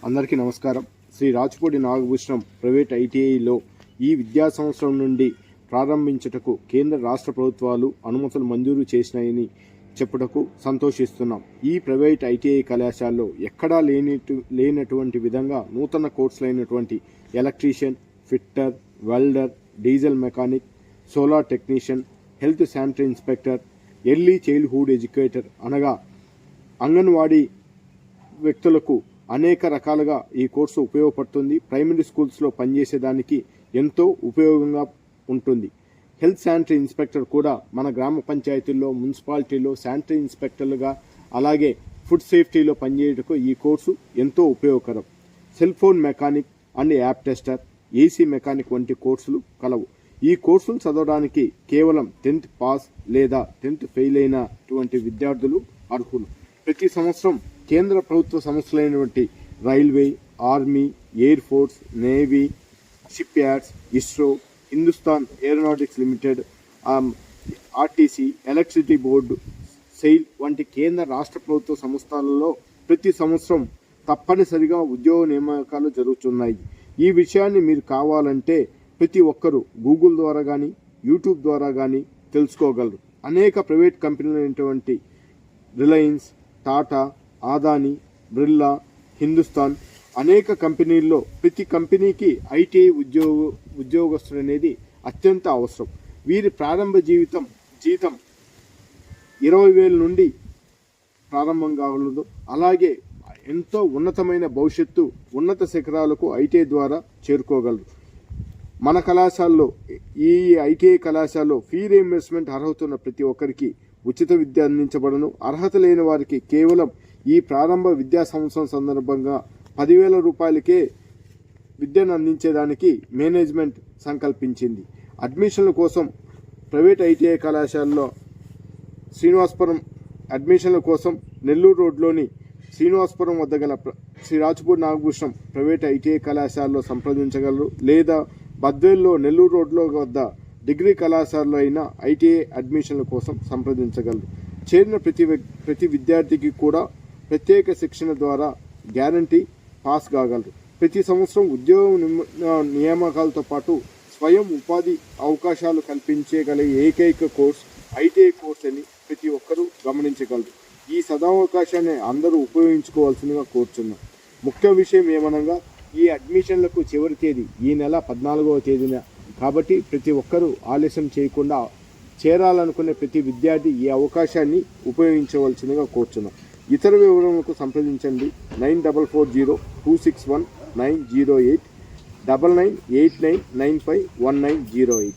అందరికీ నమస్కారం. శ్రీ రాచపూడి నాగభూషణం ప్రైవేట్ ఐటీఐలో ఈ విద్యా సంవత్సరం నుండి ప్రారంభించుటకు కేంద్ర రాష్ట్ర ప్రభుత్వాలు అనుమతులు మంజూరు చేసినాయని చెప్పుటకు సంతోషిస్తున్నాం. ఈ ప్రైవేట్ ఐటీఐ కళాశాలలో ఎక్కడా లేనటువంటి విధంగా నూతన కోర్సులైనటువంటి electrician, fitter, welder, diesel mechanic, solar technician, health sanitary inspector, early childhood educator అనగా అంగన్వాడీ వ్యక్తులకు అనేక రకాలుగా ఈ కోర్సు ఉపయోగపడుతుంది. ప్రైమరీ స్కూల్స్లో పనిచేసేదానికి ఎంతో ఉపయోగంగా ఉంటుంది. హెల్త్ శానిటరీ ఇన్స్పెక్టర్ కూడా మన గ్రామ పంచాయతీల్లో, మున్సిపాలిటీలో శానిటరీ ఇన్స్పెక్టర్లుగా, అలాగే ఫుడ్ సేఫ్టీలో పనిచేయటకు ఈ కోర్సు ఎంతో ఉపయోగకరం. Cell phone mechanic and app tester, AC mechanic వంటి కోర్సులు కలవు. ఈ కోర్సులు చదవడానికి కేవలం 10th పాస్ లేదా 10th ఫెయిల్ అయినటువంటి విద్యార్థులు అర్హులు. ప్రతి సంవత్సరం కేంద్ర ప్రభుత్వ సంస్థలైనటువంటి railway, army, air force, navy, ship yards, ISRO, Hindustan aeronautics limited, RTC, electricity board, SAIL వంటి కేంద్ర రాష్ట్ర ప్రభుత్వ సంస్థలలో ప్రతి సంవత్సరం తప్పనిసరిగా ఉద్యోగ నియామకాలు జరుగుతున్నాయి. ఈ విషయాన్ని మీరు కావాలంటే ప్రతి ఒక్కరూ గూగుల్ ద్వారా కానీ, యూట్యూబ్ ద్వారా కానీ తెలుసుకోగలరు. అనేక ప్రైవేట్ కంపెనీలు అయినటువంటి రిలయన్స్, టాటా, ఆదాని, బిర్లా, హిందుస్థాన్ అనేక కంపెనీల్లో ప్రతి కంపెనీకి ఐటీఐ ఉద్యోగస్తుడు అనేది అత్యంత అవసరం. వీరి ప్రారంభ జీతం 20,000 నుండి ప్రారంభం కాగలదు. అలాగే ఎంతో ఉన్నతమైన భవిష్యత్తు, ఉన్నత శిఖరాలకు ఐటీఐ ద్వారా చేరుకోగలరు. మన కళాశాలలో, ఈ ఐటీఐ కళాశాలలో ఫీ రీయింబర్స్మెంట్ అర్హత ఉన్న ప్రతి ఒక్కరికి ఉచిత విద్య అందించబడను. అర్హత లేని వారికి కేవలం ఈ ప్రారంభ విద్యా సంవత్సరం సందర్భంగా 10,000 రూపాయలకే విద్యను అందించేదానికి మేనేజ్మెంట్ సంకల్పించింది. అడ్మిషన్ల కోసం ప్రైవేట్ ఐటీఐ కళాశాలలో శ్రీనివాసపురం అడ్మిషన్ల కోసం నెల్లూరు రోడ్లోని శ్రీనివాసపురం వద్ద గల శ్రీ రాచపూడి నాగభూషణం ప్రైవేట్ ఐటీఐ కళాశాలలో సంప్రదించగలరు. లేదా బద్వేల్లో నెల్లూరు రోడ్లో వద్ద డిగ్రీ కళాశాలలో అయిన ఐటీఐ అడ్మిషన్ల కోసం సంప్రదించగలరు. చేరిన ప్రతి విద్యార్థికి కూడా ప్రత్యేక శిక్షణ ద్వారా గ్యారంటీ పాస్ కాగలరు. ప్రతి సంవత్సరం ఉద్యోగ నియామకాలతో పాటు స్వయం ఉపాధి అవకాశాలు కల్పించగల ఏకైక కోర్స్ ఐటీఐ కోర్స్ అని ప్రతి ఒక్కరూ గమనించగలరు. ఈ సదవకాశాన్ని అందరూ ఉపయోగించుకోవాల్సిందిగా కోరుచున్నాం. ముఖ్య విషయం ఏమనగా ఈ అడ్మిషన్లకు చివరి తేదీ ఈ నెల 14వ తేదీన. కాబట్టి ప్రతి ఒక్కరూ ఆలస్యం చేయకుండా చేరాలనుకునే ప్రతి విద్యార్థి ఈ అవకాశాన్ని ఉపయోగించవలసిందిగా కోరుచున్నాం. ఇతర వివరాలకు సంప్రదించండి 9440261908 9989951908.